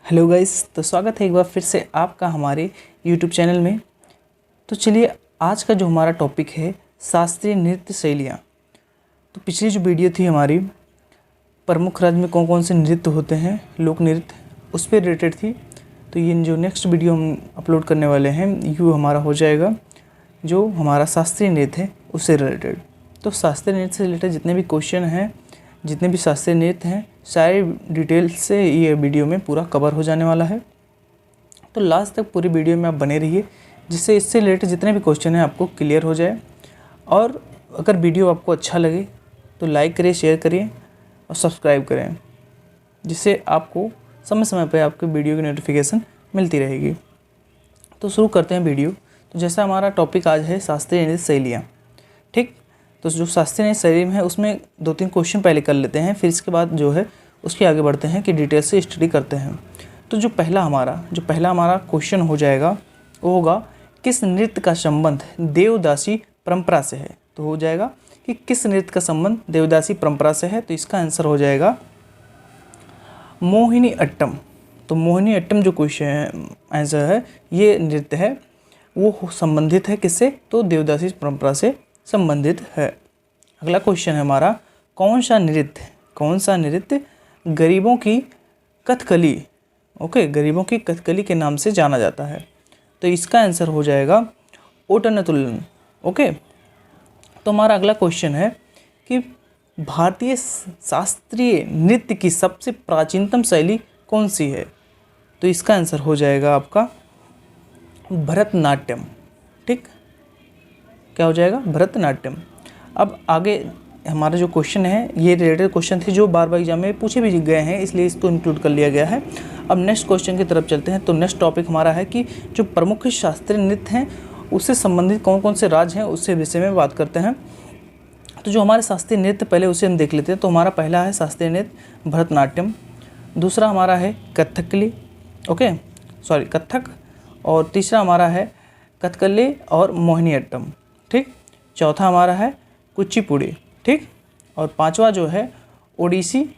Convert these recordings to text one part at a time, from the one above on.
Hello guys, तो स्वागत है एक बार फिर से आपका हमारे यूट्यूब चैनल में। तो चलिए, आज का जो हमारा टॉपिक है शास्त्रीय नृत्य शैलियाँ। तो पिछली जो वीडियो थी हमारी प्रमुख राज्य में कौन कौन से नृत्य होते हैं, लोक नृत्य, उस पर रिलेटेड थी। तो ये जो नेक्स्ट वीडियो हम अपलोड करने वाले हैं ये हमारा हो जाएगा जो हमारा शास्त्रीय नृत्य है उससे रिलेटेड। तो शास्त्रीय नृत्य से रिलेटेड जितने भी क्वेश्चन हैं, जितने भी शास्त्रीय नृत्य हैं, सारे डिटेल से ये वीडियो में पूरा कवर हो जाने वाला है। तो लास्ट तक पूरी वीडियो में आप बने रहिए, जिससे इससे रिलेटेड जितने भी क्वेश्चन हैं आपको क्लियर हो जाए। और अगर वीडियो आपको अच्छा लगे तो लाइक करिए, शेयर करिए और सब्सक्राइब करें, जिससे आपको समय समय पर आपके वीडियो की नोटिफिकेशन मिलती रहेगी। तो शुरू करते हैं वीडियो। तो जैसा हमारा टॉपिक आज है शास्त्रीय नृत्य शैलियाँ, ठीक। तो जो शास्त्रीय नृत्य शैली है उसमें 2-3 क्वेश्चन पहले कर लेते हैं, फिर इसके बाद जो है उसके आगे बढ़ते हैं कि डिटेल से स्टडी करते हैं। तो जो पहला हमारा क्वेश्चन हो जाएगा वो होगा, किस नृत्य का संबंध देवदासी परंपरा से है। तो हो जाएगा कि किस नृत्य का संबंध देवदासी परंपरा से है। तो इसका आंसर हो जाएगा मोहिनी अट्टम। तो मोहिनी अट्टम जो क्वेश्चन आंसर है, ये नृत्य है वो संबंधित है किससे, तो देवदासी परंपरा से संबंधित है। अगला क्वेश्चन है हमारा, कौन सा नृत्य गरीबों की कथकली, गरीबों की कथकली के नाम से जाना जाता है। तो इसका आंसर हो जाएगा ओटनतुलन। तो हमारा अगला क्वेश्चन है कि भारतीय शास्त्रीय नृत्य की सबसे प्राचीनतम शैली कौन सी है। तो इसका आंसर हो जाएगा आपका भरतनाट्यम, ठीक। क्या हो जाएगा, भरतनाट्यम। अब आगे हमारा जो क्वेश्चन है ये रिलेटेड क्वेश्चन थे जो बार बार एग्जाम में पूछे भी गए हैं, इसलिए इसको इंक्लूड कर लिया गया है। अब नेक्स्ट क्वेश्चन की तरफ चलते हैं। तो नेक्स्ट टॉपिक हमारा है कि जो प्रमुख शास्त्रीय नृत्य हैं उससे संबंधित कौन कौन से राज्य हैं उससे विषय में बात करते हैं। तो जो हमारे शास्त्रीय नृत्य पहले उसे हम देख लेते हैं। तो हमारा पहला है शास्त्रीय नृत्य भरतनाट्यम, दूसरा हमारा है कथकली, कथक, और तीसरा हमारा है कथकली और मोहिनीअट्टम, ठीक। चौथा हमारा है कुचिपुड़ी, ठीक। और पांचवा जो है ओडिसी,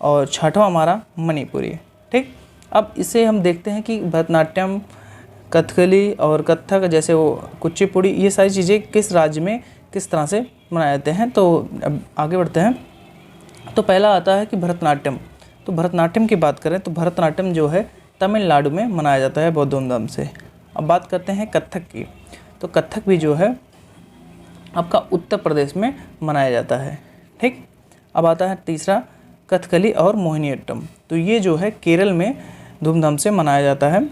और छठवां हमारा मणिपुरी, ठीक। अब इसे हम देखते हैं कि भरतनाट्यम, कथकली और कथक जैसे वो कुचिपुड़ी, ये सारी चीज़ें किस राज्य में किस तरह से मनाए जाते हैं। तो अब आगे बढ़ते हैं। तो पहला आता है कि भरतनाट्यम। तो भरतनाट्यम की बात करें तो भरतनाट्यम जो है तमिलनाडु में मनाया जाता है बहुत धूमधाम से। अब बात करते हैं कथक की। तो कथक भी जो है आपका उत्तर प्रदेश में मनाया जाता है, ठीक। अब आता है तीसरा कथकली और मोहिनीअट्टम। तो ये जो है केरल में धूमधाम से मनाया जाता है,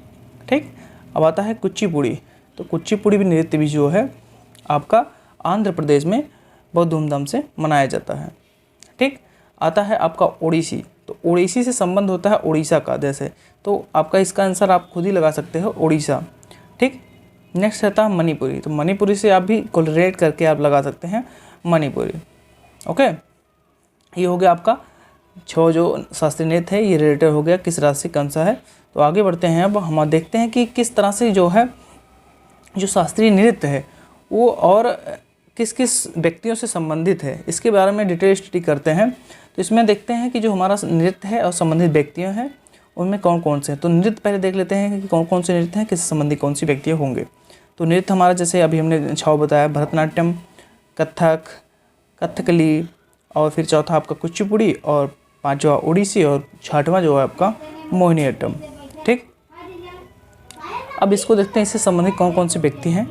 ठीक। अब आता है कुचिपुड़ी। तो कुचिपुड़ी भी नृत्य भी जो है आपका आंध्र प्रदेश में बहुत धूमधाम से मनाया जाता है, ठीक। आता है आपका ओडिसी। तो ओडिसी से संबंध होता है उड़ीसा का, जैसे तो आपका इसका आंसर आप खुद ही लगा सकते हो, उड़ीसा, ठीक। नेक्स्ट रहता है मणिपुरी। तो मणिपुरी से आप भी कोरिलेट करके आप लगा सकते हैं मणिपुरी, ये हो गया आपका 6 जो शास्त्रीय नृत्य है, ये रिलेटेड हो गया किस राज्य से कौन सा है। तो आगे बढ़ते हैं। अब हम देखते हैं कि किस तरह से जो है जो शास्त्रीय नृत्य है वो और किस किस व्यक्तियों से संबंधित है, इसके बारे में डिटेल स्टडी करते हैं। तो इसमें देखते हैं कि जो हमारा नृत्य है और संबंधित व्यक्तियों हैं उनमें कौन कौन से हैं। तो नृत्य पहले देख लेते हैं कि कौन कौन से नृत्य हैं, किससे संबंधित कौन सी व्यक्ति होंगे। तो नृत्य हमारा जैसे अभी हमने 6 बताया, भरतनाट्यम, कथक, कथकली, और फिर चौथा आपका कुचिपुड़ी, और पांचवा ओडिसी, और छठवां जो है आपका मोहिनीअट्टम, ठीक। अब इसको देखते हैं इससे संबंधित कौन कौन से व्यक्ति हैं।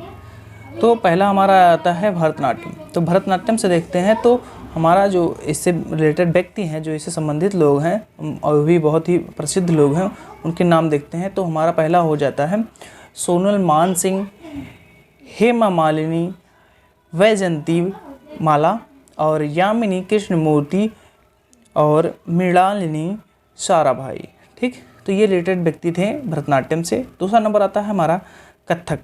तो पहला हमारा आता है भरतनाट्यम। तो भरतनाट्यम से देखते हैं तो हमारा जो इससे रिलेटेड व्यक्ति हैं, जो इससे संबंधित लोग हैं और भी बहुत ही प्रसिद्ध लोग हैं, उनके नाम देखते हैं। तो हमारा पहला हो जाता है सोनल मान सिंह, हेमा मालिनी, वैजयंती माला, और यामिनी कृष्णमूर्ति, और मृणालिनी साराभाई, ठीक। तो ये रिलेटेड व्यक्ति थे भरतनाट्यम से। दूसरा नंबर आता है हमारा कथक,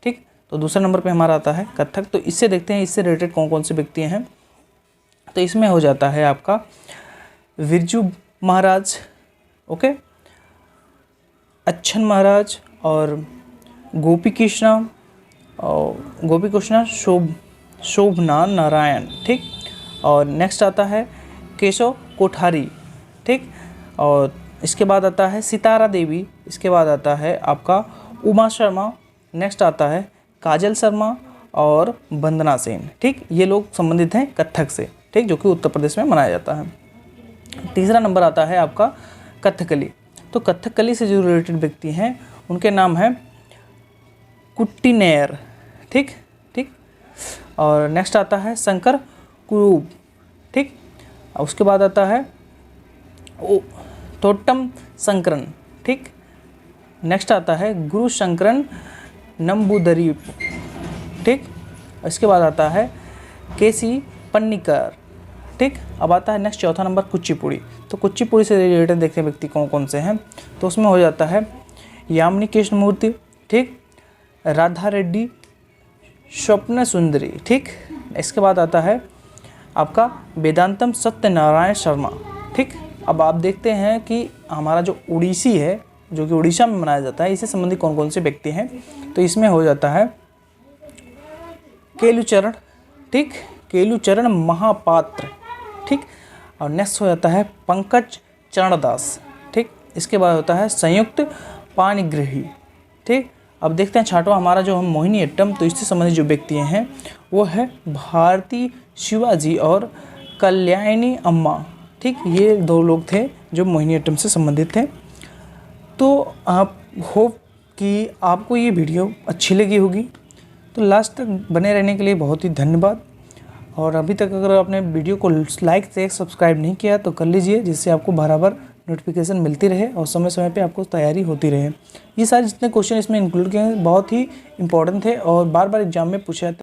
ठीक। तो दूसरे नंबर पे हमारा आता है कथक। तो इससे देखते हैं इससे रिलेटेड कौन कौन से व्यक्ति हैं। तो इसमें हो जाता है आपका बिरजू महाराज, अच्छन महाराज, और गोपी कृष्णा शोभना नारायण, ठीक। और नेक्स्ट आता है केशव कोठारी, ठीक। और इसके बाद आता है सितारा देवी, इसके बाद आता है आपका उमा शर्मा, नेक्स्ट आता है काजल शर्मा और वंदना सेन। ठीक, ये लोग संबंधित हैं कथक से, ठीक, जो कि उत्तर प्रदेश में मनाया जाता है। तीसरा नंबर आता है आपका कथकली। तो कथकली से जो रिलेटेड व्यक्ति हैं उनके नाम है कुट्टिनेयर। ठीक ठीक। और नेक्स्ट आता है शंकर कुरूब। ठीक। उसके बाद आता है तोट्टम शंकरन। ठीक। नेक्स्ट आता है गुरु शंकरन नंबूदरी। ठीक। इसके बाद आता है केसी पन्निकर। ठीक। अब आता है नेक्स्ट चौथा नंबर कुचिपुड़ी। तो कुचिपुड़ी से रिलेटेड देखते हैं व्यक्ति कौन कौन से हैं। तो उसमें हो जाता है यामिनी कृष्णमूर्ति। ठीक। राधा रेड्डी, स्वप्न सुंदरी। ठीक। इसके बाद आता है आपका वेदांतम सत्यनारायण शर्मा। ठीक। अब आप देखते हैं कि हमारा जो उड़ीसी है, जो कि उड़ीसा में मनाया जाता है, इससे संबंधित कौन कौन से व्यक्ति हैं। तो इसमें हो जाता है केलुचरण। ठीक, केलुचरण महापात्र। ठीक। और नेक्स्ट हो जाता है पंकज चरणदास। ठीक। इसके बाद होता है संयुक्त पाणिग्रही। ठीक। अब देखते हैं छाटवा हमारा जो हम मोहिनी अट्टम, तो इससे संबंधित जो व्यक्ति हैं वो है भारती शिवाजी और कल्याणी अम्मा। ठीक, ये दो लोग थे जो मोहिनी अट्टम से संबंधित थे। तो आप होप कि आपको ये वीडियो अच्छी लगी होगी। तो लास्ट तक बने रहने के लिए बहुत ही धन्यवाद। और अभी तक अगर आपने वीडियो को लाइक से सब्सक्राइब नहीं किया तो कर लीजिए, जिससे आपको बराबर नोटिफिकेशन मिलती रहे और समय समय पे आपको तैयारी होती रहे। ये सारे जितने क्वेश्चन इसमें इंक्लूड किए हैं बहुत ही इंपॉर्टेंट थे और बार बार एग्जाम में पूछे जाते हैं।